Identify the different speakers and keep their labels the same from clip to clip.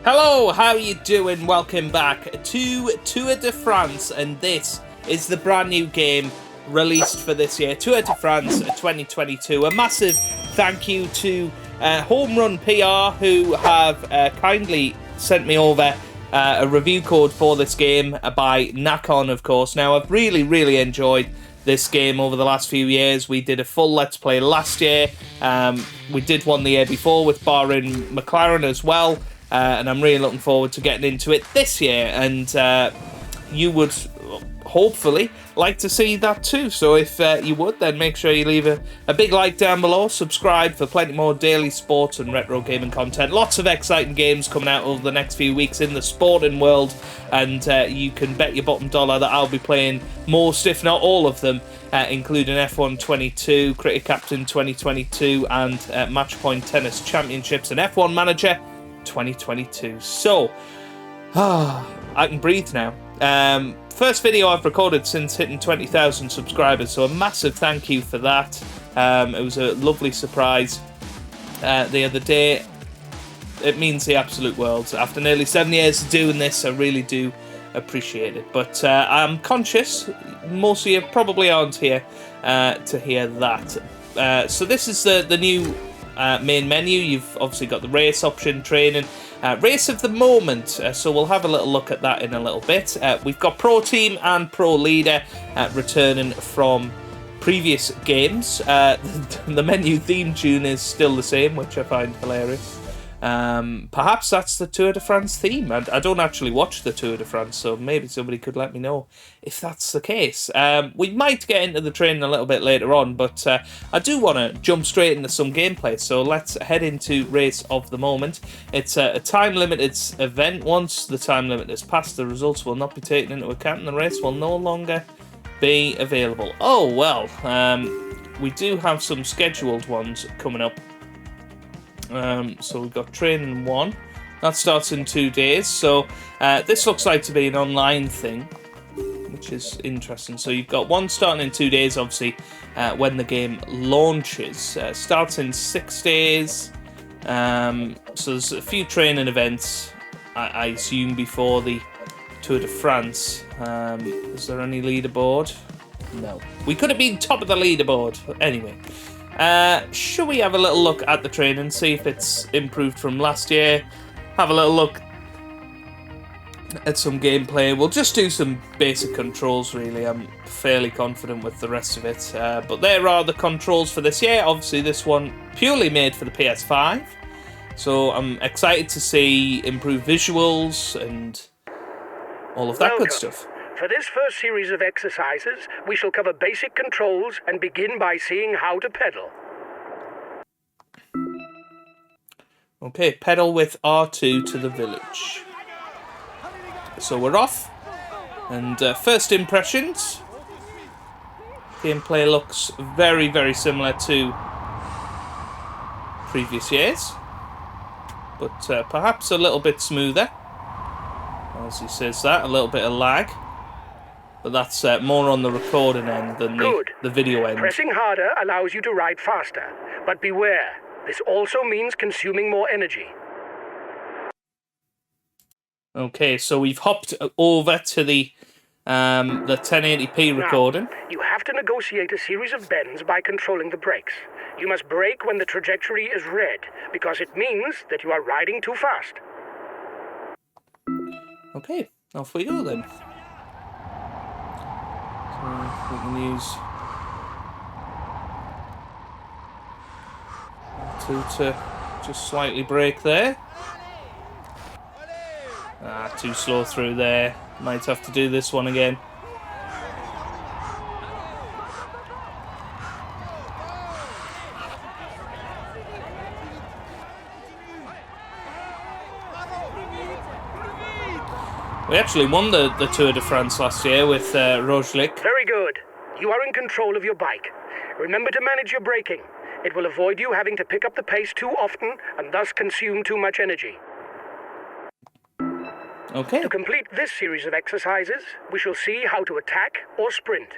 Speaker 1: Hello, how you doing? Welcome back to Tour de France, and this is the brand new game released for this year, Tour de France 2022. A massive thank you to Home Run PR, who have kindly sent me over a review code for this game by Nakon, of course. Now, I've really enjoyed this game over the last few years. We did a full Let's Play last year. We did one the year before with Bahrain McLaren as well. And I'm really looking forward to getting into it this year, and you would hopefully like to see that too. So if you would, then make sure you leave a big like down below, subscribe for plenty more daily sports and retro gaming content. Lots of exciting games coming out over the next few weeks in the sporting world, and you can bet your bottom dollar that I'll be playing most, if not all of them, including F1 22, Cricket Captain 2022, and Matchpoint Tennis Championships and F1 Manager 2022. So, I can breathe now. First video I've recorded since hitting 20,000 subscribers, so a massive thank you for that. It was a lovely surprise the other day. It means the absolute world. After nearly 7 years of doing this, I really do appreciate it. But I'm conscious most of you probably aren't here to hear that. So this is the new main menu. You've obviously got the race option, training, race of the moment, so we'll have a little look at that in a little bit. We've got Pro Team and Pro Leader returning from previous games. The menu theme tune is still the same, which I find hilarious. Perhaps that's the Tour de France theme. I don't actually watch the Tour de France, so maybe somebody could let me know if that's the case. We might get into the training a little bit later on, but I do want to jump straight into some gameplay, so let's head into Race of the Moment. It's a time-limited event. Once the time limit is passed, the results will not be taken into account, and the race will no longer be available. Oh, well, we do have some scheduled ones coming up. So we've got training 1 that starts in 2 days, so this looks like to be an online thing, which is interesting. So you've got one starting in 2 days, obviously, when the game launches. Starts in 6 days, so there's a few training events, I assume, before the Tour de France. Is there any leaderboard? No. We could have been top of the leaderboard. Anyway. Should we have a little look at the training, see if it's improved from last year? Have a little look at some gameplay. We'll just do some basic controls, really. I'm fairly confident with the rest of it. But there are the controls for this year. Obviously, this one purely made for the PS5. So I'm excited to see improved visuals and all of that good stuff.
Speaker 2: For this first series of exercises, we shall cover basic controls and begin by seeing how to pedal.
Speaker 1: Okay, pedal with R2 to the village. So we're off. And first impressions. Gameplay looks very similar to previous years, but perhaps a little bit smoother. As he says that, a little bit of lag. But that's more on the recording end than the video end.
Speaker 2: Pressing harder allows you to ride faster, but beware, this also means consuming more energy.
Speaker 1: Okay, so we've hopped over to the 1080p recording.
Speaker 2: Now, you have to negotiate a series of bends by controlling the brakes. You must brake when the trajectory is red, because it means that you are riding too fast.
Speaker 1: Okay, off we go then. We can use to just slightly brake there. Too slow through there. Might have to do this one again. We actually won the Tour de France last year with Roglic.
Speaker 2: Very good. You are in control of your bike. Remember to manage your braking. It will avoid you having to pick up the pace too often and thus consume too much energy.
Speaker 1: Okay.
Speaker 2: To complete this series of exercises, we shall see how to attack or sprint.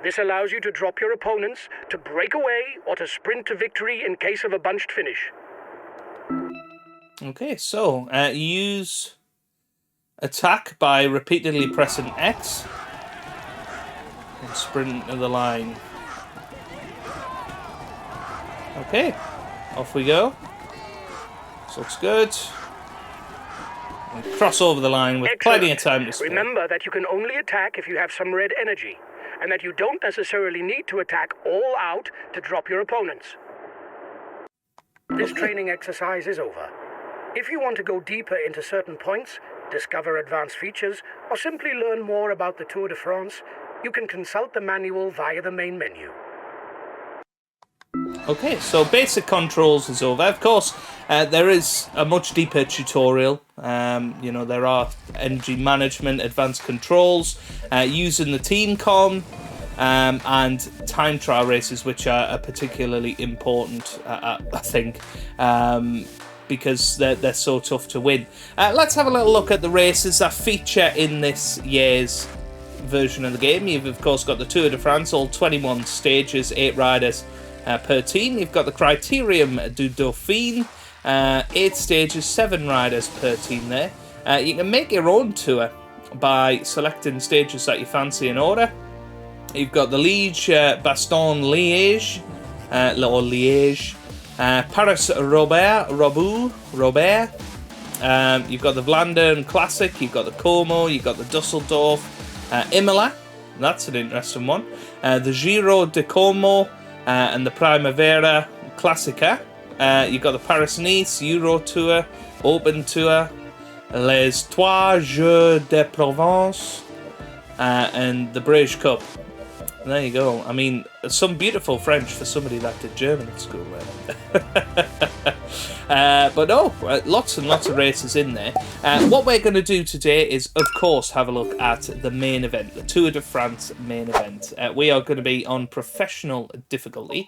Speaker 2: This allows you to drop your opponents, to break away, or to sprint to victory in case of a bunched finish.
Speaker 1: Okay, so use attack by repeatedly pressing X and sprint to the line. Okay, off we go. This looks good. And cross over the line with plenty of time to spare.
Speaker 2: Remember that you can only attack if you have some red energy, and that you don't necessarily need to attack all out to drop your opponents. This training exercise is over. If you want to go deeper into certain points, discover advanced features, or simply learn more about the Tour de France, you can consult the manual via the main menu.
Speaker 1: Okay, so basic controls is over. Of course, there is a much deeper tutorial. You know, there are energy management, advanced controls, using the team com, and time trial races, which are particularly important, I think, because they're so tough to win. Let's have a little look at the races that feature in this year's version of the game. You've, of course, got the Tour de France, all 21 stages, 8 riders per team. You've got the Criterium du Dauphiné, 8 stages, 7 riders per team there. You can make your own tour by selecting stages that you fancy in order. You've got the Liège, Bastogne-Liège, or Liège, Paris-Roubaix, you've got the Vlaanderen Classic, you've got the Como, you've got the Dusseldorf, Imola, that's an interesting one, the Giro de Como, and the Primavera Classica. You've got the Paris-Nice, Euro Tour, Open Tour, Les Trois Jeux de Provence, and the British Cup. There you go. I mean, some beautiful French for somebody that did German at school. But no, lots and lots of races in there. What we're going to do today is, of course, have a look at the main event, the Tour de France main event. We are going to be on professional difficulty.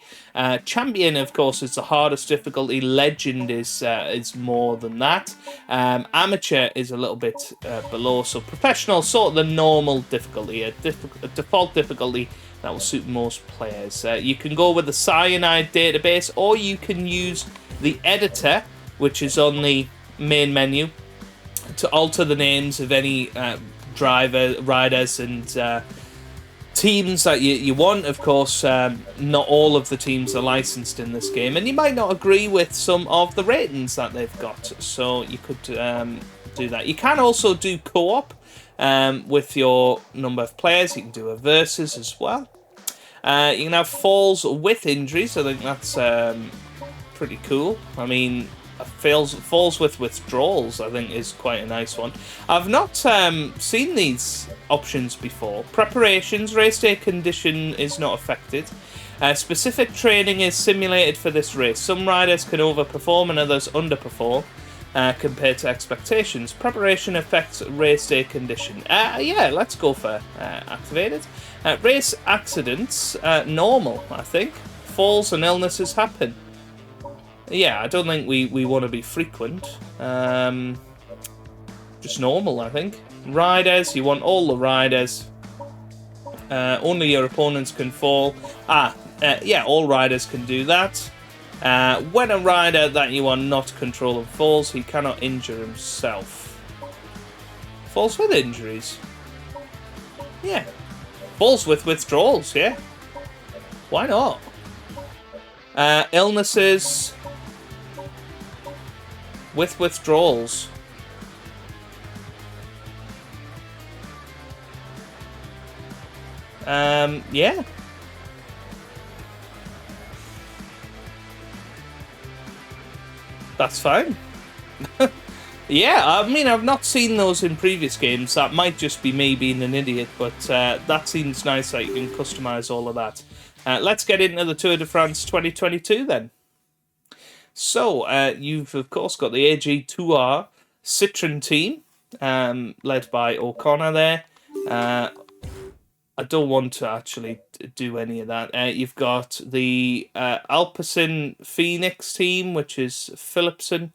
Speaker 1: Champion, of course, is the hardest difficulty. Legend is more than that. Amateur is a little bit below. So professional, sort of the normal difficulty, a default difficulty that will suit most players. You can go with the Cyanide database, or you can use the editor, which is on the main menu, to alter the names of any riders and teams that you want. Of course, not all of the teams are licensed in this game, and you might not agree with some of the ratings that they've got, so you could do that. You can also do co-op with your number of players. You can do a versus as well. You can have falls with injuries. I think that's pretty cool. I mean, falls with withdrawals, I think, is quite a nice one. I've not seen these options before. Preparations, race day condition is not affected. Specific training is simulated for this race. Some riders can overperform and others underperform compared to expectations. Preparation affects race day condition. Yeah, let's go for activated. Race accidents, normal, I think. Falls and illnesses happen. Yeah, I don't think we want to be frequent. Just normal, I think. Riders, you want all the riders. Only your opponents can fall. Yeah, all riders can do that. When a rider that you are not controlling falls, he cannot injure himself. Falls with injuries. Yeah. Falls with withdrawals, yeah. Why not? Illnesses with withdrawals. Yeah. That's fine. Yeah, I mean, I've not seen those in previous games. That might just be me being an idiot, but that seems nice that you can customize all of that. Let's get into the Tour de France 2022 then. So, you've of course got the AG2R Citroën team, led by O'Connor there. I don't want to actually do any of that. You've got the Alpecin Phoenix team, which is Philipsen,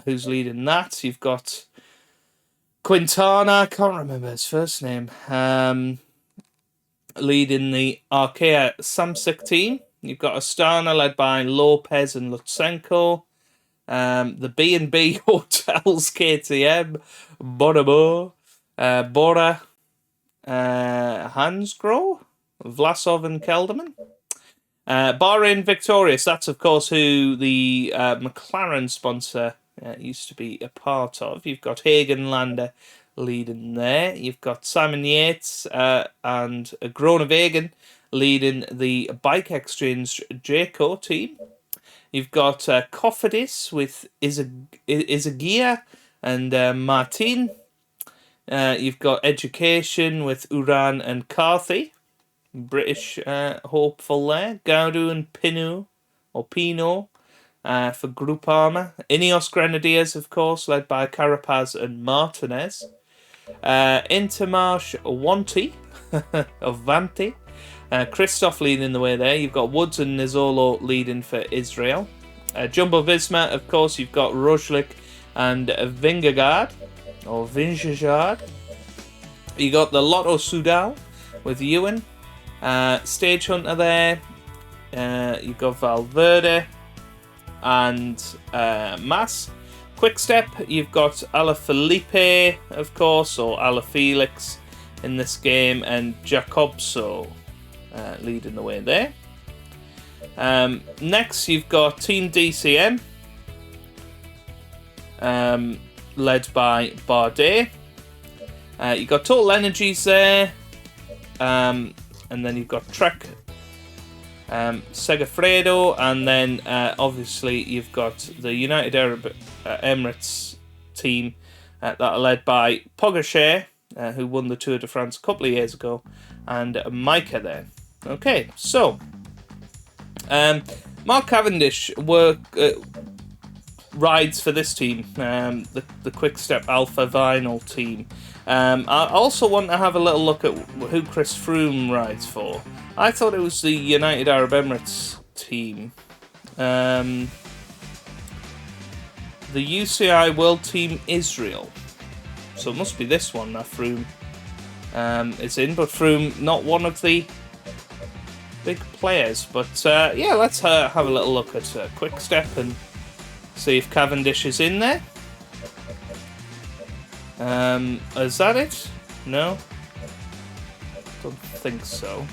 Speaker 1: who's leading that. You've got Quintana, I can't remember his first name, leading the Arkea Samsic team. You've got Astana, led by Lopez and Lutsenko. the B&B Hotels KTM, Bonobo, Bora, Hansgrohe, Vlasov and Kelderman. Bahrain Victorious, that's of course who the McLaren sponsor used to be a part of. You've got Hagen Lander leading there. You've got Simon Yates and Groenewegen leading the Bike Exchange Jayco team. You've got Cofidis with Izaguirre and Martin. You've got Education with Uran and Carthy. British hopeful there. Gaudu and Pinot for Groupama. Ineos Grenadiers, of course, led by Carapaz and Martinez. Intermarche Wanty of Vanti. Christoph leading the way there. You've got Woods and Nizzolo leading for Israel. Jumbo-Visma, of course, you've got Roglic and Vingegaard. You got the Lotto Soudal with Ewan. Stage Hunter there. You've got Valverde and Mas. Quick Step, you've got Alaphilippe, of course, or Alafelix in this game, and Jacobso leading the way there. Next, you've got Team DCM, led by Bardet. You've got Total Energies there, and then you've got Trek, Segafredo, and then obviously you've got the United Arab Emirates team that are led by Pogacar, who won the Tour de France a couple of years ago, and Micah there. Okay, so Mark Cavendish rides for this team, the Quick Step Alpha Vinyl team. I also want to have a little look at who Chris Froome rides for. I thought it was the United Arab Emirates team. The UCI World Team Israel. So it must be this one that Froome is in, but Froome not one of the big players. But yeah, let's have a little look at Quick Step and see if Cavendish is in there. Is that it? No? Don't think so.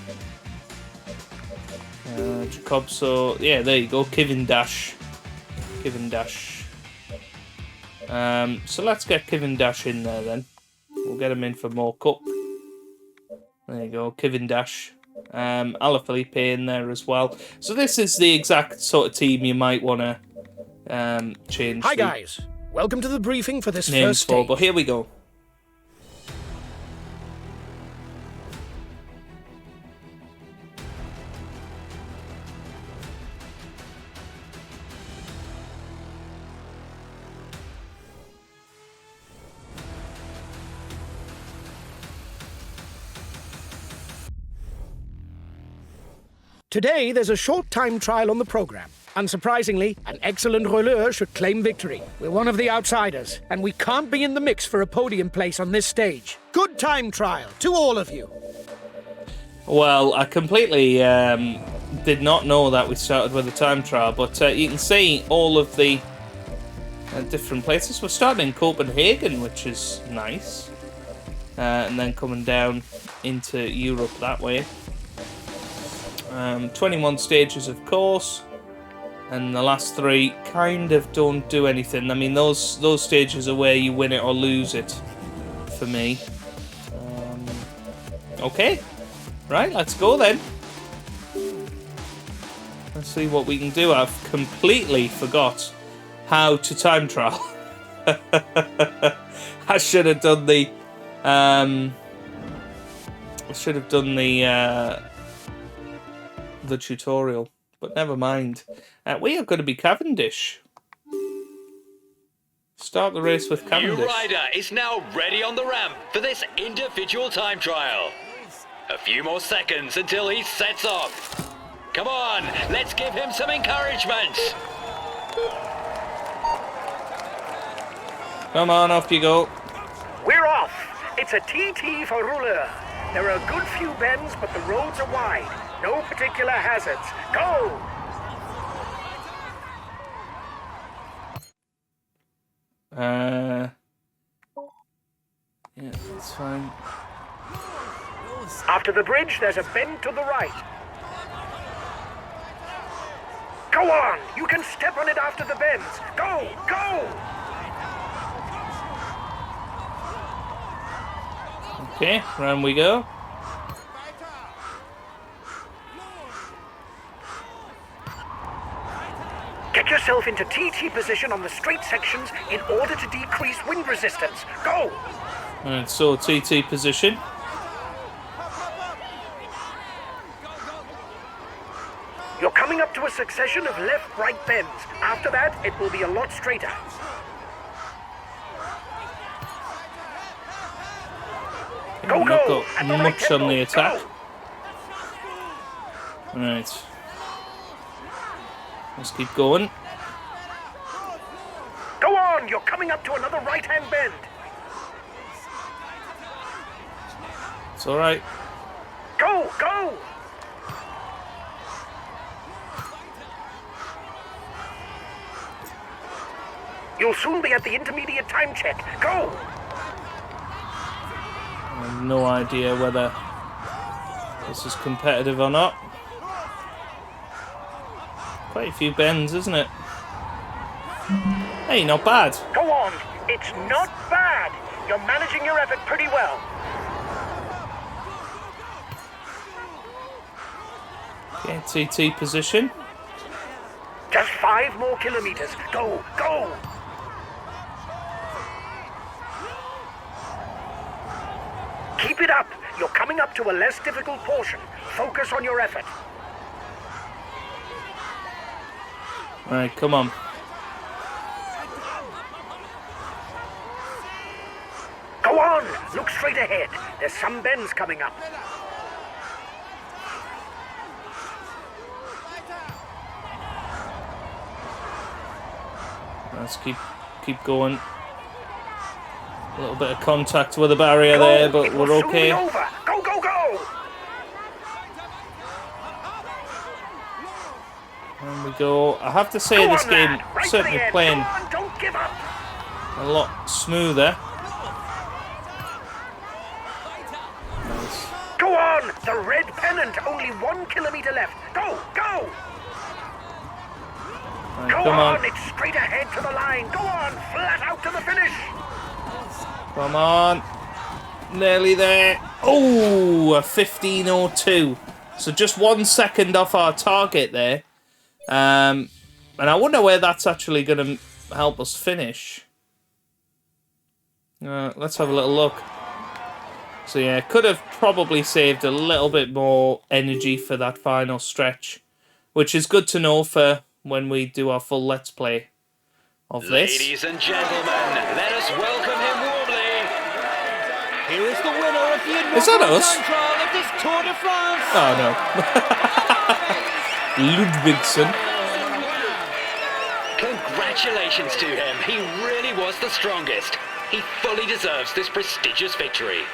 Speaker 1: Jacobso, yeah, there you go. Cavendish. So let's get Cavendish in there then. We'll get him in for more Cup. There you go, Cavendish. Alaphilippe in there as well. So this is the exact sort of team you might want to change.
Speaker 2: Hi guys, welcome to the briefing for this
Speaker 1: names
Speaker 2: first stage.
Speaker 1: for, but here we go.
Speaker 2: Today, there's a short time trial on the program. Unsurprisingly, an excellent rouleur should claim victory. We're one of the outsiders, and we can't be in the mix for a podium place on this stage. Good time trial to all of you.
Speaker 1: Well, I completely did not know that we started with a time trial, but you can see all of the different places. We're starting in Copenhagen, which is nice, and then coming down into Europe that way. 21 stages, of course, and the last 3 kind of don't do anything. I mean, those stages are where you win it or lose it, for me. Okay, right, let's go then. Let's see what we can do. I've completely forgot how to time trial. I should have done the tutorial, but never mind. We are going to be Cavendish. Start the race with Cavendish.
Speaker 3: New rider is now ready on the ramp for this individual time trial. A few more seconds until he sets off. Come on, let's give him some encouragement.
Speaker 1: Come on, off you go.
Speaker 2: We're off. It's a TT for rouleur. There are a good few bends, but the roads are wide. No particular hazards. Go!
Speaker 1: Yeah, that's fine.
Speaker 2: After the bridge, there's a bend to the right. Go on! You can step on it after the bends. Go! Go!
Speaker 1: Okay, round we go.
Speaker 2: Get yourself into TT position on the straight sections in order to decrease wind resistance. Go!
Speaker 1: Alright, so TT position.
Speaker 2: You're coming up to a succession of left-right bends. After that, it will be a lot straighter. Go,
Speaker 1: Not
Speaker 2: go!
Speaker 1: got
Speaker 2: At the right
Speaker 1: much
Speaker 2: tempo.
Speaker 1: on the attack.
Speaker 2: Go.
Speaker 1: Right. Let's keep going.
Speaker 2: Go on! You're coming up to another right-hand bend.
Speaker 1: It's alright.
Speaker 2: Go! Go! You'll soon be at the intermediate time check. Go!
Speaker 1: I have no idea whether this is competitive or not. Quite a few bends, isn't it? Hey, not bad.
Speaker 2: Go on! It's not bad! You're managing your effort pretty well.
Speaker 1: Okay, TT position.
Speaker 2: Just 5 more kilometers. Go! Go! Keep it up! You're coming up to a less difficult portion. Focus on your effort.
Speaker 1: Alright, come on.
Speaker 2: Go on! Look straight ahead. There's some bends coming up.
Speaker 1: Let's keep going. A little bit of contact with the barrier there, but we're okay.
Speaker 2: Over. Go, go, go!
Speaker 1: And we go. I have to say, this game certainly playing
Speaker 2: Don't give up.
Speaker 1: a lot smoother. Nice.
Speaker 2: Go on! The red pennant. Only 1 kilometer left. Go, go!
Speaker 1: Right,
Speaker 2: Go
Speaker 1: come on.
Speaker 2: It's straight ahead to the line. Go on! Flat out to the finish.
Speaker 1: Come on. Nearly there. Oh, a 15:02. So just 1 second off our target there. And I wonder where that's actually going to help us finish. Let's have a little look. So yeah, could have probably saved a little bit more energy for that final stretch, which is good to know for when we do our full Let's Play of this.
Speaker 3: Ladies and gentlemen, let us welcome him warmly. Here is the winner of the
Speaker 1: Is that us?
Speaker 3: time trial of this Tour de France.
Speaker 1: Oh no. Ludvigsen.
Speaker 3: Congratulations to him. He really was the strongest. He fully deserves this prestigious victory.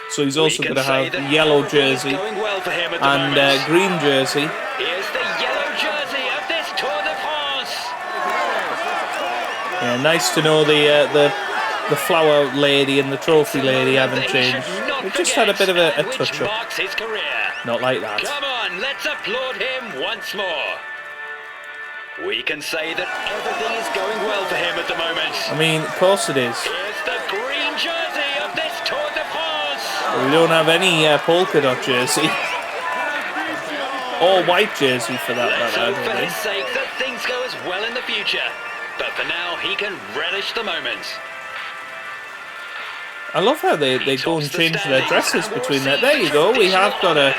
Speaker 1: So he's also going to have the yellow jersey and green jersey.
Speaker 3: Here's the yellow jersey of this Tour de France.
Speaker 1: Yeah, nice to know the flower lady and the trophy lady haven't changed. We've just had a bit of a touch-up. Not like that.
Speaker 3: Come on, let's applaud him once more. We can say that everything is going well for him at the moment.
Speaker 1: I mean, of course it is.
Speaker 3: Here's the green jersey of this Tour de France.
Speaker 1: We don't have any polka dot jersey. Or white jersey for that
Speaker 3: Let's
Speaker 1: matter.
Speaker 3: hope for his sake that things go as well in the future. But for now, he can relish the moment.
Speaker 1: I love how they go and change their dresses between that. There you go. We have got a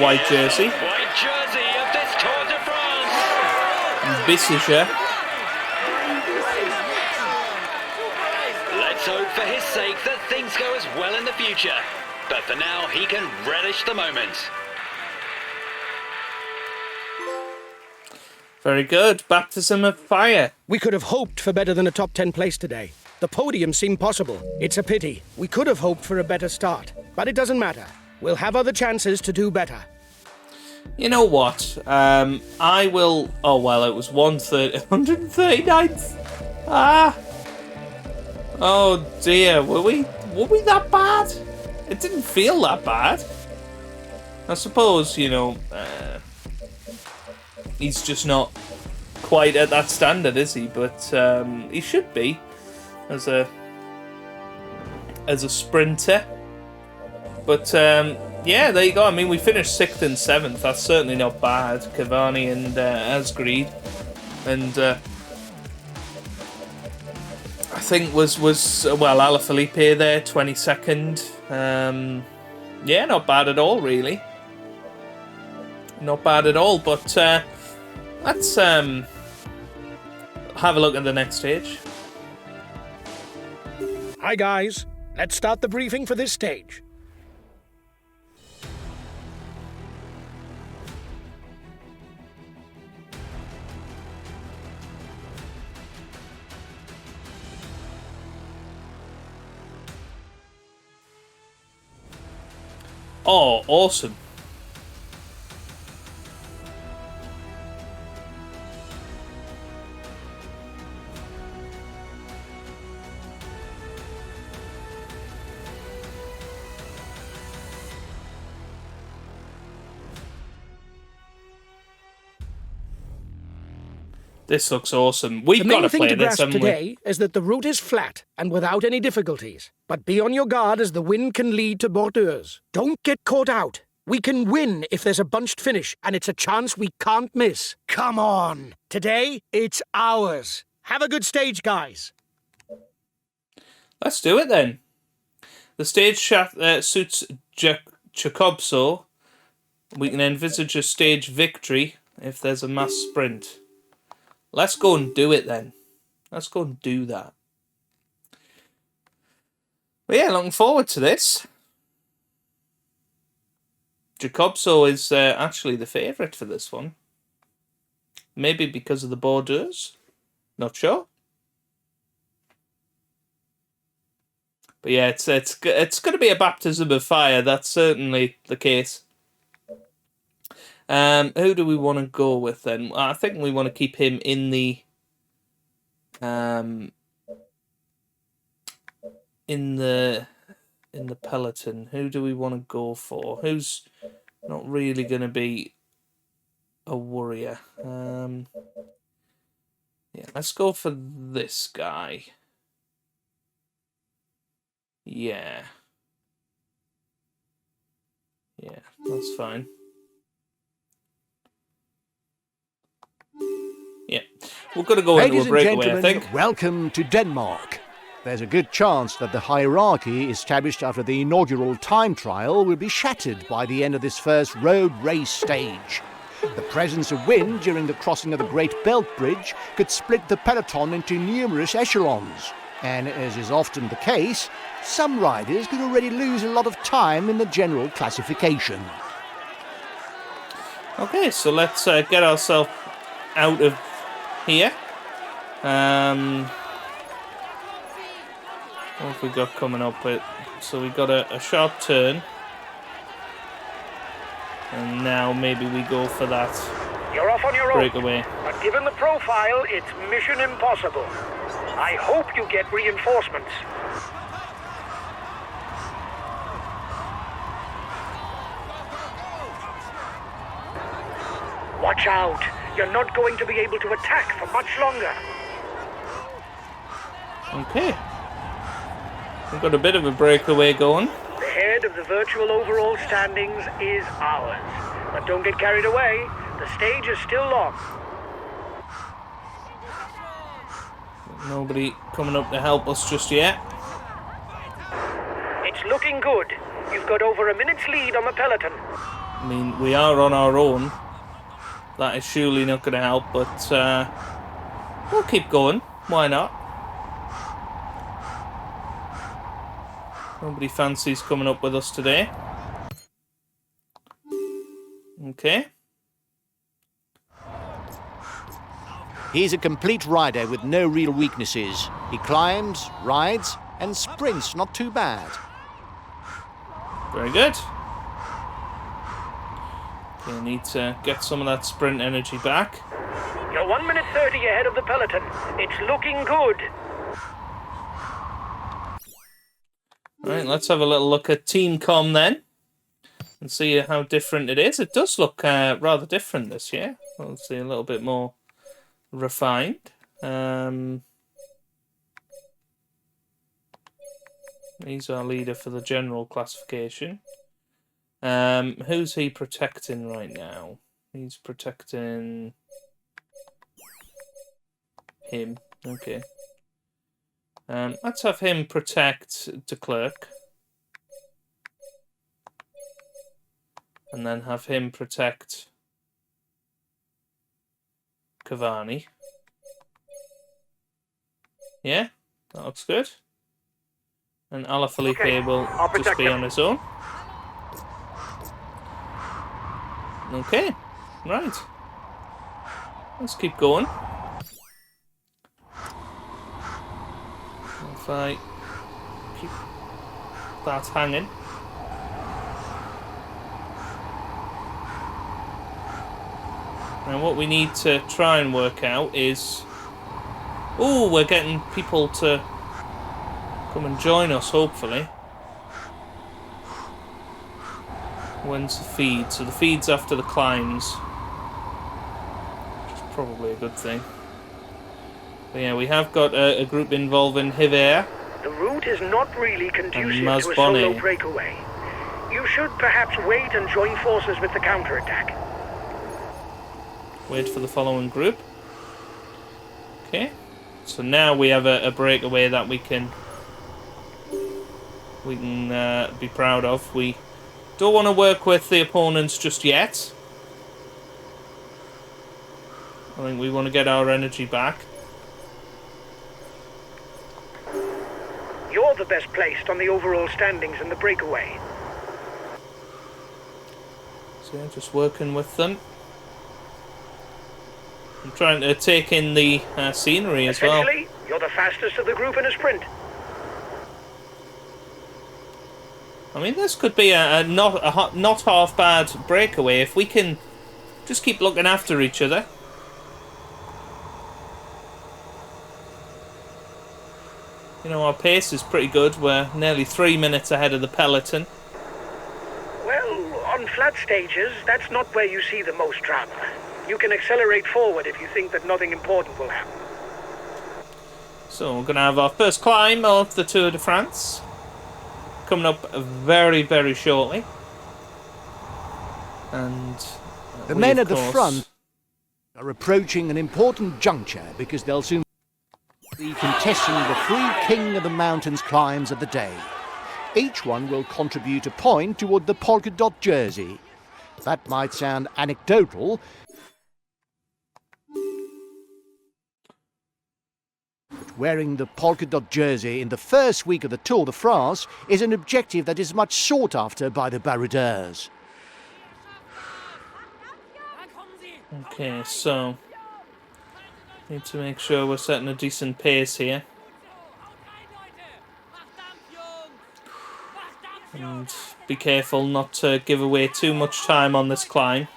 Speaker 1: white jersey.
Speaker 3: White jersey of this Tour de France.
Speaker 1: Bissischer.
Speaker 3: Let's hope for his sake that things go as well in the future. But for now, he can relish the moment.
Speaker 1: Very good. Baptism of fire.
Speaker 2: We could have hoped for better than a top 10 place today. The podium seemed possible. It's a pity. We could have hoped for a better start. But it doesn't matter. We'll have other chances to do better.
Speaker 1: You know what? I will... Oh, well, it was 139th. Ah. Oh, dear. Were we that bad? It didn't feel that bad. I suppose, you know, he's just not quite at that standard, is he? But he should be as a sprinter. But yeah, there you go. I mean, we finished 6th and 7th. That's certainly not bad. Cavani and Asgreed, and I think was well, Alaphilippe there, 22nd. Yeah, not bad at all, really. Not bad at all. But let's have a look at the next stage.
Speaker 2: Hi guys, let's start the briefing for this stage.
Speaker 1: Oh, awesome. This looks awesome. We've got to play this, haven't we?
Speaker 2: The main thing to grasp today is that the route is flat and without any difficulties. But be on your guard as the wind can lead to bordures. Don't get caught out. We can win if there's a bunched finish, and it's a chance we can't miss. Come on. Today, it's ours. Have a good stage, guys.
Speaker 1: Let's do it then. The stage suits Jacobso. We can envisage a stage victory if there's a mass sprint. Let's go and do it then. Let's go and do that. But yeah, looking forward to this. Jacobso is actually the favourite for this one. Maybe because of the borders. Not sure. But yeah, it's going to be a baptism of fire. That's certainly the case. Who do we want to go with then? I think we want to keep him in the peloton. Who do we want to go for? Who's not really going to be a warrior? Yeah, let's go for this guy. Yeah, that's fine. Yeah, we're going to go into a breakaway, I think.
Speaker 4: Welcome to Denmark. There's a good chance that the hierarchy established after the inaugural time trial will be shattered by the end of this first road race stage. The presence of wind during the crossing of the Great Belt Bridge could split the peloton into numerous echelons. And as is often the case, some riders could already lose a lot of time in the general classification.
Speaker 1: Okay, so let's get ourselves out of here. What have we got coming up with? So we got a sharp turn. And now maybe we go for that.
Speaker 2: You're off on your own.
Speaker 1: Breakaway.
Speaker 2: But given the profile, it's mission impossible. I hope you get reinforcements. Watch out. You're not going to be able to attack for much longer.
Speaker 1: Okay. We've got a bit of a breakaway going.
Speaker 2: The head of the virtual overall standings is ours. But don't get carried away. The stage is still long.
Speaker 1: Nobody coming up to help us just yet.
Speaker 2: It's looking good. You've got over a minute's lead on the peloton.
Speaker 1: I mean, we are on our own. That is surely not going to help, but we'll keep going. Why not? Nobody fancies coming up with us today. Okay.
Speaker 4: He's a complete rider with no real weaknesses. He climbs, rides, and sprints not too bad.
Speaker 1: Very good. Okay, need to get some of that sprint energy back.
Speaker 2: You're 1 minute 30 ahead of the peloton. It's looking good.
Speaker 1: Alright, let's have a little look at Team Com then. And see how different it is. It does look rather different this year. Let's see, a little bit more refined. He's our leader for the general classification. Who's he protecting right now? He's protecting him. Okay. Let's have him protect de Klerk. And then have him protect Cavani. Yeah, that looks good. And Alaphilippe will just be on his own. Okay, right. Let's keep going. If I keep that hanging. And what we need to try and work out is... Oh, we're getting people to come and join us, hopefully. When's the feed? So the feed's after the climbs. Which is probably a good thing. But yeah, we have got a group involving Hiver.
Speaker 2: The route is not really conducive to a solo breakaway. You should perhaps wait and join forces with the counterattack.
Speaker 1: Wait for the following group. Okay. So now we have a breakaway that we can be proud of. We don't want to work with the opponents just yet. I think we want to get our energy back.
Speaker 2: You're the best placed on the overall standings in the breakaway.
Speaker 1: So yeah, just working with them. I'm trying to take in the scenery as well.
Speaker 2: Essentially, you're the fastest of the group in a sprint.
Speaker 1: I mean, this could be a not half bad breakaway if we can just keep looking after each other. You know, our pace is pretty good. We're nearly 3 minutes ahead of the peloton.
Speaker 2: Well, on flat stages, that's not where you see the most drama. You can accelerate forward if you think that nothing important will happen.
Speaker 1: So we're going to have our first climb of the Tour de France. Coming up very, very shortly. And
Speaker 4: the men at the front are approaching an important juncture because they'll soon be contesting the free king of the mountains climbs of the day. Each one will contribute a point toward the polka dot jersey. That might sound anecdotal, but wearing the polka dot jersey in the first week of the Tour de France is an objective that is much sought after by the baroudeurs.
Speaker 1: Okay, so need to make sure we're setting a decent pace here. And be careful not to give away too much time on this climb.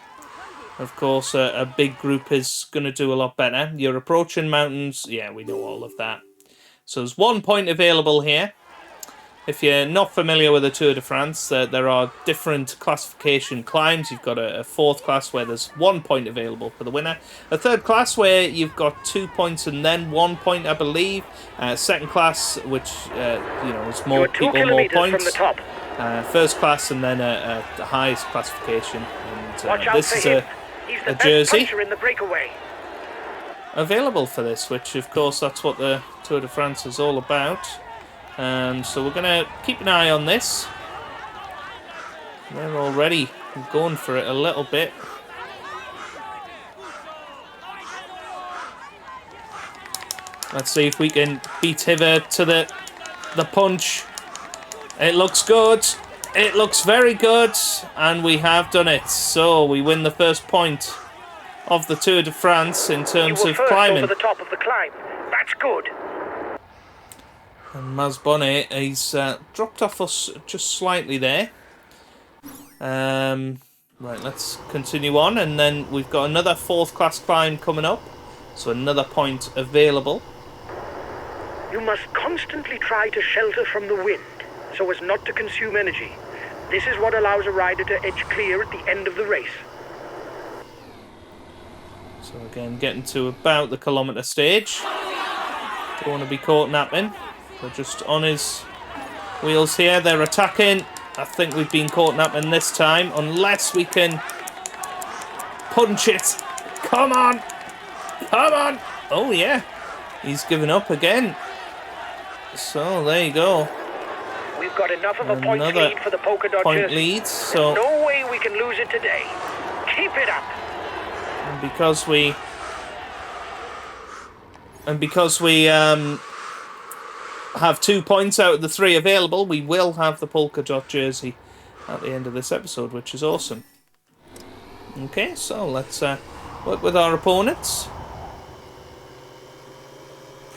Speaker 1: Of course, a big group is going to do a lot better. You're approaching mountains. Yeah, we know all of that. So there's 1 point available here. If you're not familiar with the Tour de France, there are different classification climbs. You've got a fourth class where there's 1 point available for the winner. A third class where you've got 2 points and then 1 point, I believe. Second class, which is more people, more points.
Speaker 2: From the top.
Speaker 1: First class and then the highest classification. And
Speaker 2: Watch out
Speaker 1: this
Speaker 2: for
Speaker 1: is
Speaker 2: him. He's the
Speaker 1: a
Speaker 2: best
Speaker 1: jersey
Speaker 2: puncher in the breakaway.
Speaker 1: available for this, which of course that's what the Tour de France is all about. So we're going to keep an eye on this. We're already going for it a little bit. Let's see if we can beat Hiver to the punch. It looks good. It looks very good. And we have done it. So we win the first point of the Tour de France in terms of climbing.
Speaker 2: Over the top of the climb. That's good.
Speaker 1: And Masbonnet, he's dropped off us just slightly there. Right, let's continue on, and then we've got another 4th class climb coming up, so another point available.
Speaker 2: You must constantly try to shelter from the wind, so as not to consume energy. This is what allows a rider to edge clear at the end of the race.
Speaker 1: So again, getting to about the kilometre stage. Don't want to be caught napping. We're just on his wheels here. They're attacking. I think we've been caught napping this time, unless we can punch it. Come on! Come on! Oh yeah, he's given up again. So there you go.
Speaker 2: We've got enough of a point
Speaker 1: Another
Speaker 2: lead for the polka dot
Speaker 1: point
Speaker 2: jersey.
Speaker 1: lead. So
Speaker 2: There's no way we can lose it today. Keep it up.
Speaker 1: and because we have 2 points out of the 3 available, we will have the polka dot jersey at the end of this episode, which is awesome. Okay, so let's work with our opponents.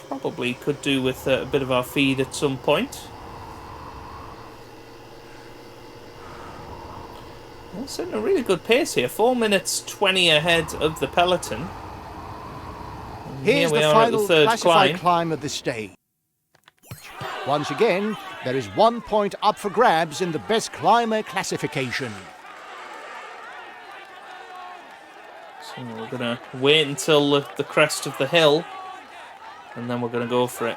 Speaker 1: Probably could do with a bit of our feed at some point. We're setting a really good pace here. 4 minutes 20 ahead of the peloton. And
Speaker 4: Here's
Speaker 1: here we
Speaker 4: the
Speaker 1: are
Speaker 4: final
Speaker 1: at the 3rd
Speaker 4: classified
Speaker 1: climb.
Speaker 4: climb of the stage. Once again, there is 1 point up for grabs in the best climber classification.
Speaker 1: So we're going to wait until the crest of the hill, and then we're going to go for it.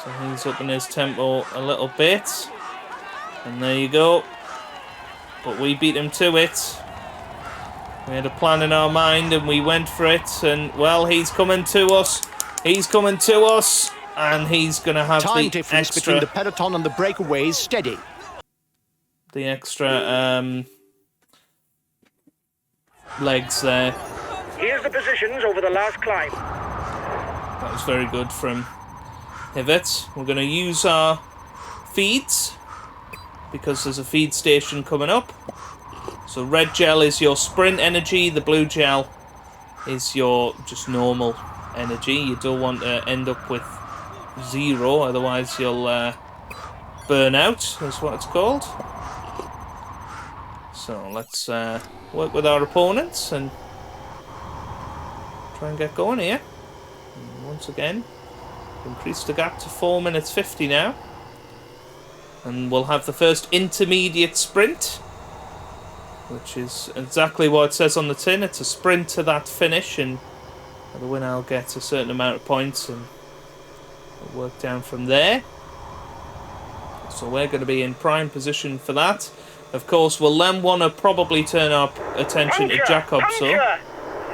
Speaker 1: So he's up in his tempo a little bit. And there you go. But we beat him to it. We had a plan in our mind and we went for it. And, well, he's coming to us. He's coming to us. And he's going to have
Speaker 4: Time
Speaker 1: the
Speaker 4: difference
Speaker 1: extra...
Speaker 4: between the peloton and the breakaways steady.
Speaker 1: The extra legs there.
Speaker 2: Here's the positions over the last climb.
Speaker 1: That was very good from Hivet. We're going to use our feeds, because there's a feed station coming up. So red gel is your sprint energy, the blue gel is your just normal energy. You don't want to end up with 0, otherwise you'll burn out, is what it's called. So let's work with our opponents and try and get going here. And once again, increase the gap to 4 minutes 50 now. And we'll have the first intermediate sprint, which is exactly what it says on the tin. It's a sprint to that finish, and the winner will get a certain amount of points, and we'll work down from there. So we're going to be in prime position for that. Of course, we'll then want to probably turn our attention to Jacob. So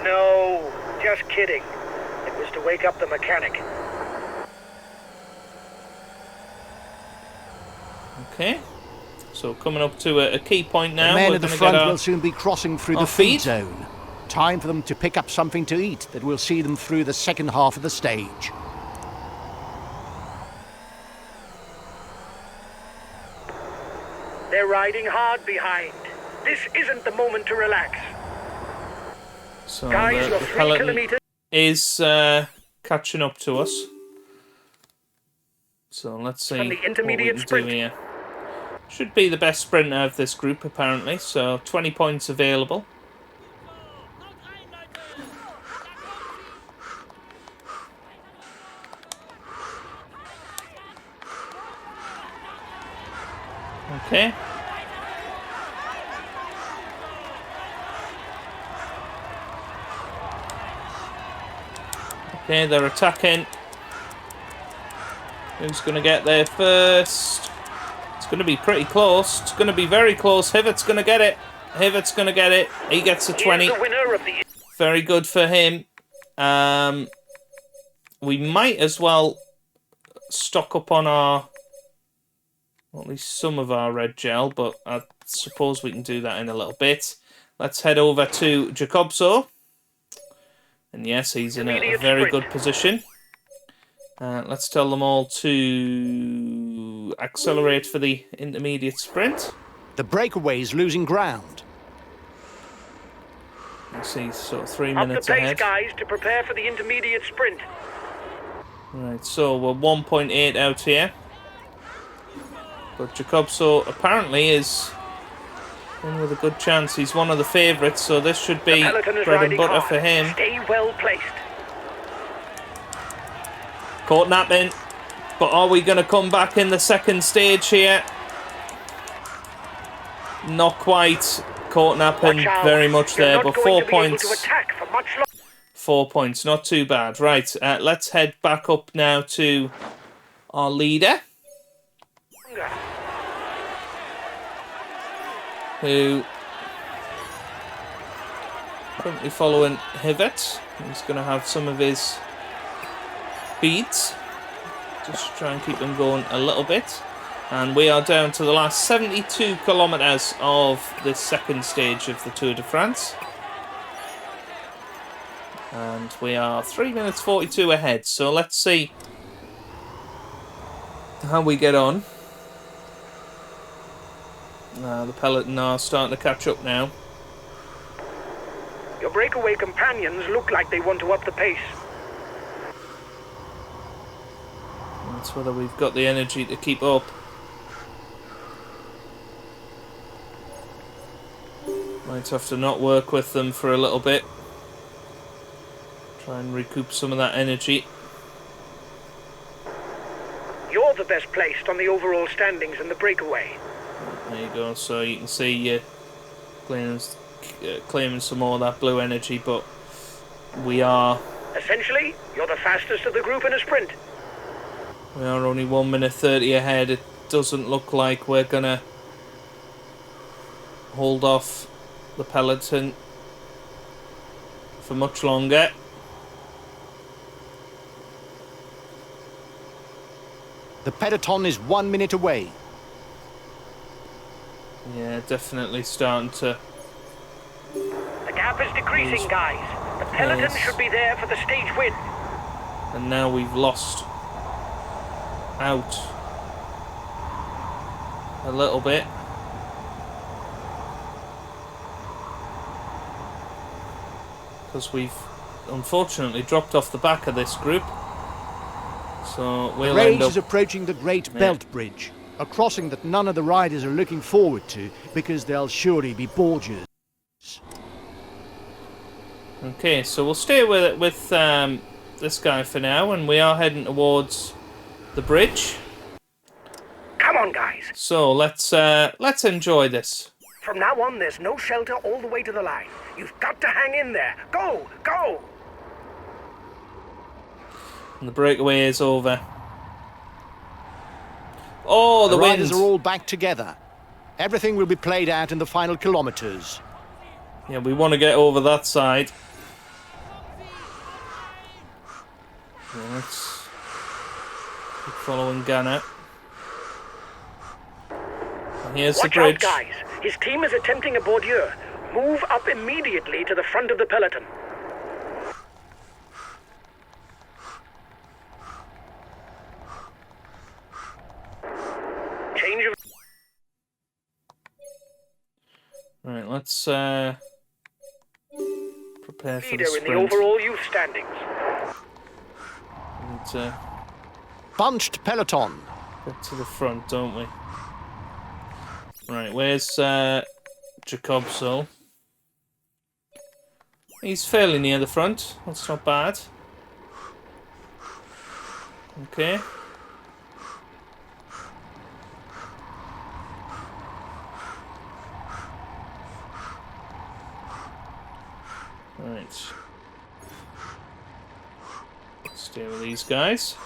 Speaker 2: no, just kidding. It was to wake up the mechanic.
Speaker 1: okay, so coming up to a key point now.
Speaker 4: The men
Speaker 1: We're
Speaker 4: at the
Speaker 1: gonna
Speaker 4: front
Speaker 1: get our-
Speaker 4: will soon be crossing through
Speaker 1: our
Speaker 4: the feed
Speaker 1: feed.
Speaker 4: zone. Time for them to pick up something to eat that will see them through the second half of the stage.
Speaker 2: They're riding hard behind. This isn't the moment to relax.
Speaker 1: So
Speaker 2: Guys,
Speaker 1: the
Speaker 2: you're 3
Speaker 1: peloton
Speaker 2: kilometers.
Speaker 1: is catching up to us. So let's see
Speaker 2: From the
Speaker 1: what we
Speaker 2: intermediate
Speaker 1: can do
Speaker 2: sprint.
Speaker 1: here. Should be the best sprinter of this group, apparently. So 20 points available. Okay. Okay, they're attacking. Who's going to get there first? It's going to be pretty close. It's going to be very close. Hivet's going to get it. Hivet's going to get it. He gets a 20.
Speaker 2: Here's the winner of the...
Speaker 1: Very good for him. We might as well stock up on our... well, at least some of our red gel, but I suppose we can do that in a little bit. Let's head over to Jacobso. And yes, he's in a very good position. Let's tell them all to accelerate for the intermediate sprint.
Speaker 4: The breakaways losing ground.
Speaker 1: Let's see, so 3
Speaker 2: Up the
Speaker 1: minutes
Speaker 2: pace,
Speaker 1: ahead.
Speaker 2: guys, to prepare for the intermediate sprint.
Speaker 1: Right, so we're 1.8 out here. But Jacobso apparently is In with a good chance. He's one of the favourites, so this should be bread and butter for him.
Speaker 2: Stay well placed.
Speaker 1: Caught napping. But are we going to come back in the second stage here? Not quite. Caught napping very much there, but 4 points. 4 points, not too bad. Right, let's head back up now to our leader, who currently following Hivet. He's going to have some of his beads. Just try and keep them going a little bit. And we are down to the last 72 kilometres of the second stage of the Tour de France. And we are 3 minutes 42 ahead. So let's see how we get on. The peloton are starting to catch up now.
Speaker 2: Your breakaway companions look like they want to up the pace.
Speaker 1: That's whether we've got the energy to keep up. Might have to not work with them for a little bit. Try and recoup some of that energy.
Speaker 2: You're the best placed on the overall standings in the breakaway.
Speaker 1: There you go. So you can see you claiming some more of that blue energy, but we are...
Speaker 2: Essentially, you're the fastest of the group in a sprint.
Speaker 1: We are only 1 minute 30 ahead. It doesn't look like we're going to hold off the peloton for much longer.
Speaker 4: The peloton is 1 minute away.
Speaker 1: Yeah, definitely starting to...
Speaker 2: The gap is decreasing, guys. The peloton should be there for the stage win.
Speaker 1: And now we've lost out a little bit. Because we've unfortunately dropped off the back of this group. So we'll
Speaker 4: the race
Speaker 1: end up...
Speaker 4: is approaching the Great Belt Bridge, a crossing that none of the riders are looking forward to because there'll surely be borgers.
Speaker 1: Okay, so we'll stay with this guy for now, and we are heading towards the bridge.
Speaker 2: Come on, guys.
Speaker 1: So let's enjoy this.
Speaker 2: From now on, there's no shelter all the way to the line. You've got to hang in there. Go, go!
Speaker 1: And the breakaway is over. Oh, the
Speaker 4: riders
Speaker 1: wind!
Speaker 4: are all back together. Everything will be played out in the final kilometres.
Speaker 1: Yeah, we want to get over that side. Yeah, let's keep following Ghana. And here's the bridge.
Speaker 2: Watch out, guys. His team is attempting a bordure. Move up immediately to the front of the peloton. Change of...
Speaker 1: Right, let's prepare for the
Speaker 2: leader in
Speaker 1: sprint.
Speaker 2: the overall youth standings.
Speaker 1: We need to
Speaker 4: Bunched peloton.
Speaker 1: get to the front, don't we? Right, where's Jacobso? He's fairly near the front. That's not bad. Okay. Right. Stay with these guys.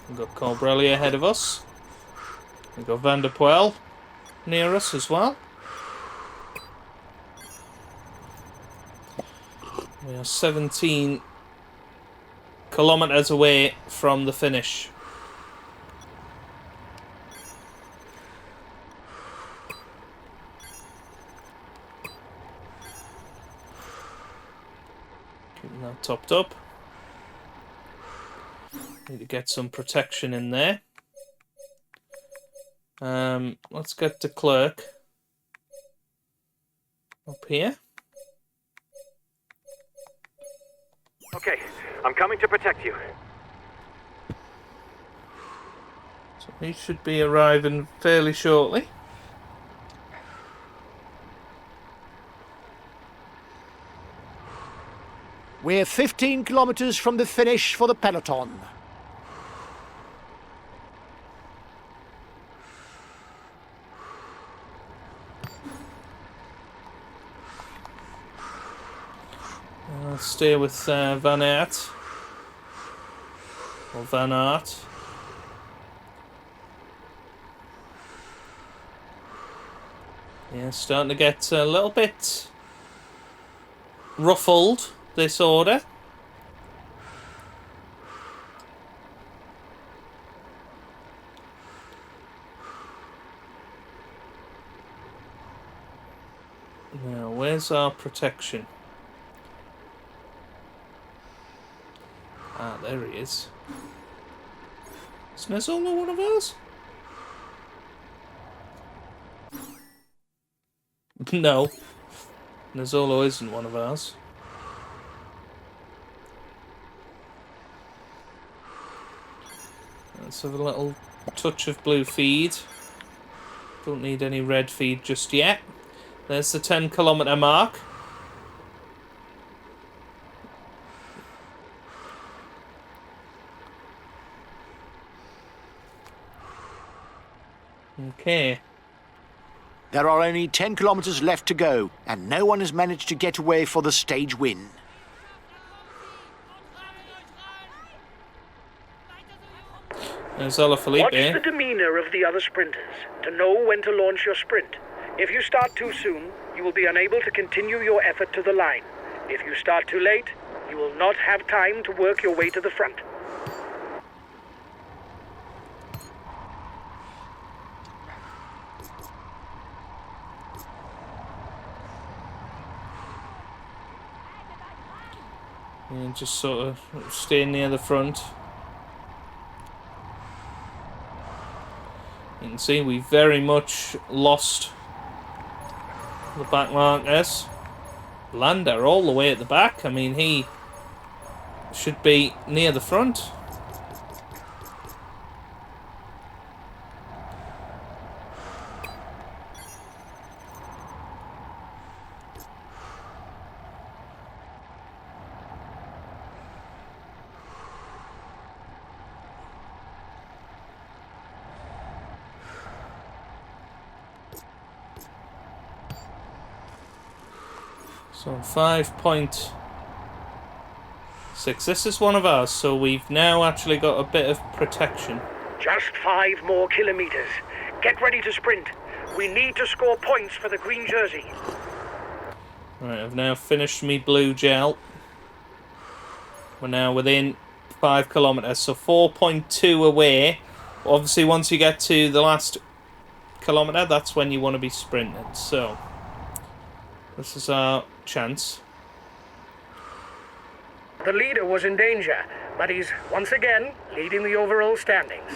Speaker 1: We've got Colbrelli ahead of us. We've got Van der Poel near us as well. We are 17 kilometres away from the finish. Keeping that topped up. Need to get some protection in there. Let's get the clerk up here.
Speaker 2: Okay, I'm coming to protect you.
Speaker 1: So he should be arriving fairly shortly.
Speaker 4: We're 15 kilometres from the finish for the peloton.
Speaker 1: I'll stay with Van Aert. Or Van Aert. Yeah, starting to get a little bit ruffled, this order. Now, where's our protection? Ah, there he is. Is Nesolo one of ours? No. Nesolo isn't one of ours. Let's have a little touch of blue feed. Don't need any red feed just yet. There's the 10-kilometre mark. Okay.
Speaker 4: There are only 10 kilometres left to go, and no one has managed to get away for the stage win.
Speaker 1: There's Alaphilippe.
Speaker 2: Watch the demeanour of the other sprinters to know when to launch your sprint. If you start too soon, you will be unable to continue your effort to the line. If you start too late, you will not have time to work your way to the front.
Speaker 1: And just sort of stay near the front. You can see we very much lost the back markers. Landa all the way at the back. I mean, he should be near the front. So 5.6. This is one of ours, so we've now actually got a bit of protection.
Speaker 2: Just 5 more kilometres. Get ready to sprint. We need to score points for the green jersey.
Speaker 1: Right, I've now finished me blue gel. We're now within 5 kilometres, so 4.2 away. Obviously, once you get to the last kilometre, that's when you want to be sprinting. So, this is our chance.
Speaker 2: The leader was in danger, but he's once again leading the overall standings.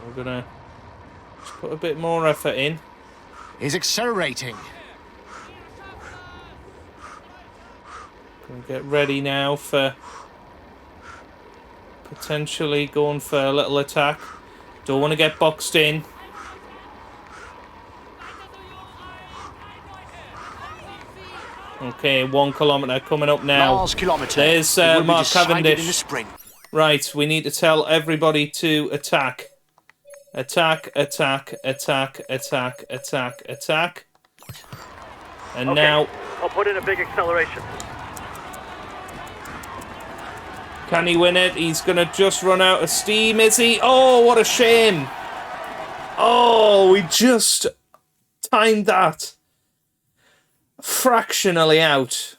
Speaker 1: We're gonna just put a bit more effort in.
Speaker 4: He's accelerating.
Speaker 1: Gonna get ready now for potentially going for a little attack. Don't want to get boxed in. Okay, 1 kilometre coming up now.
Speaker 4: Last kilometre.
Speaker 1: There's
Speaker 4: It will be
Speaker 1: Mark
Speaker 4: decided
Speaker 1: Cavendish.
Speaker 4: in the sprint.
Speaker 1: Right, we need to tell everybody to attack. Attack, attack, attack, attack, attack, attack. And
Speaker 5: Okay,
Speaker 1: now,
Speaker 5: I'll put in a big acceleration.
Speaker 1: can he win it? He's going to just run out of steam, is he? Oh, what a shame. Oh, we just timed that fractionally out.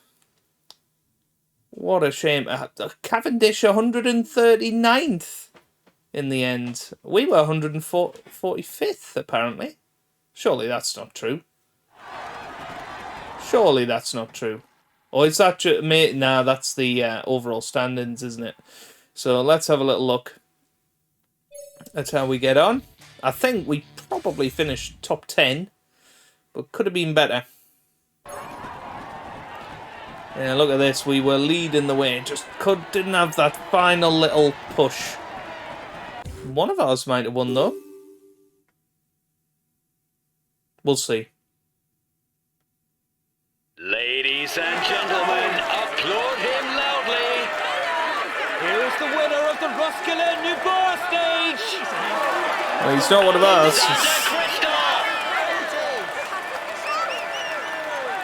Speaker 1: What a shame. Cavendish 139th in the end. We were 145th, apparently. Surely that's not true. Surely that's not true. Or is that just... Nah, that's the overall standings, isn't it? So let's have a little look at how we get on. I think we probably finished top 10, but could have been better. Yeah, look at this. We were leading the way. Just didn't have that final little push. One of ours might have won, though. We'll see.
Speaker 3: Ladies Ladies and gentlemen, applaud him loudly. Here is the winner of the Roskilde Newport stage.
Speaker 1: Well, he's not one of us.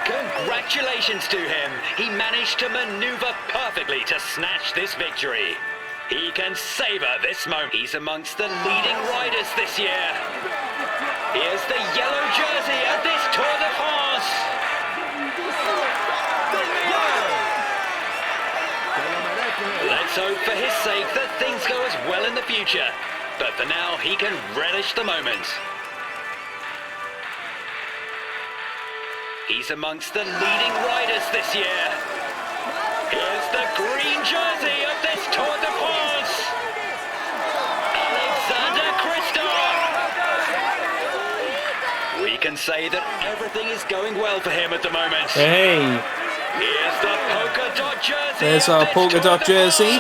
Speaker 3: Congratulations to him. He managed to maneuver perfectly to snatch this victory. He can savor this moment. He's amongst the leading riders this year. Here's the yellow jersey at this Tour de France. Let's hope for his sake that things go as well in the future. But for now, he can relish the moment. He's amongst the leading riders this year. Here's the green jersey of this Tour de France. Alexander Kristoff. We can say that everything is going well for him at the moment.
Speaker 1: Hey.
Speaker 3: Here's the polka dot jersey.
Speaker 1: There's our polka dot jersey.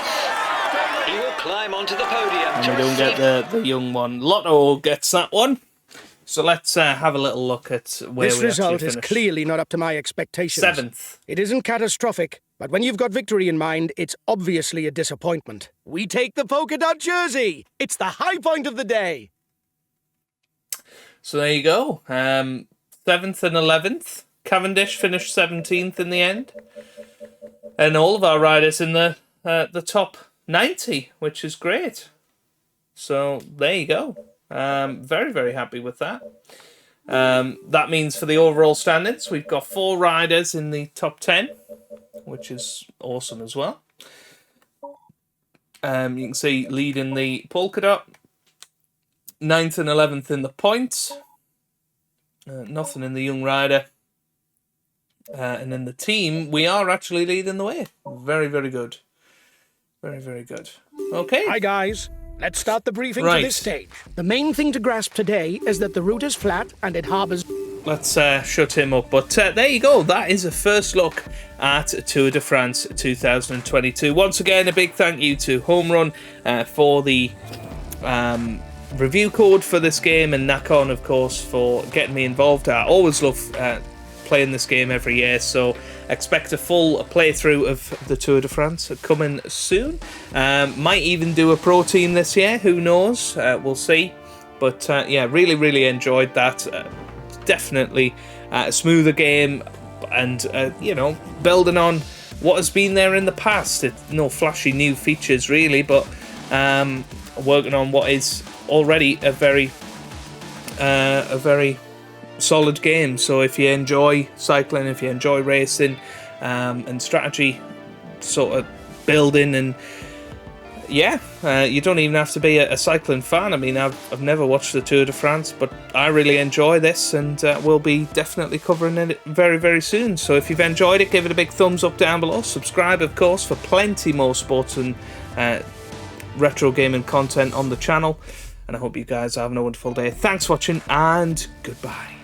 Speaker 3: He will climb onto the podium.
Speaker 1: And we don't get the young one. Lotto gets that one. So let's have a little look at where
Speaker 2: This
Speaker 1: we
Speaker 2: result
Speaker 1: actually
Speaker 2: is
Speaker 1: finished.
Speaker 2: clearly not up to my expectations.
Speaker 1: 7th.
Speaker 2: It isn't catastrophic, but when you've got victory in mind, it's obviously a disappointment. We take the polka dot jersey. It's the high point of the day.
Speaker 1: So there you go. 7th and 11th. Cavendish finished 17th in the end. And all of our riders in the top 90, which is great. So there you go. Very, very happy with that. That means for the overall standings, we've got 4 riders in the top 10, which is awesome as well. You can see leading the polka dot, 9th and 11th in the points. Nothing in the young rider. And in the team, we are actually leading the way. Very, very good. Very, very good. Okay.
Speaker 2: Hi, guys. Let's start the briefing
Speaker 1: Right.
Speaker 2: to this stage. The main thing to grasp today is that the route is flat and it harbours...
Speaker 1: Let's shut him up. But there you go. That is a first look at Tour de France 2022. Once again, a big thank you to Home Run for the review code for this game, and Nakon, of course, for getting me involved. I always love playing this game every year, so expect a full playthrough of the Tour de France coming soon. Might even do a pro team this year, who knows, we'll see. But yeah, really, really enjoyed that. Definitely a smoother game, and you know, building on what has been there in the past. No flashy new features really, but working on what is already a very solid game. So if you enjoy cycling, if you enjoy racing and strategy sort of building, and yeah, you don't even have to be a cycling fan. I mean, I've never watched the Tour de France, but I really enjoy this, and we'll be definitely covering it very, very soon. So if you've enjoyed it, give it a big thumbs up down below. Subscribe, of course, for plenty more sports and retro gaming content on the channel. And I hope you guys are having a wonderful day. Thanks for watching, and goodbye.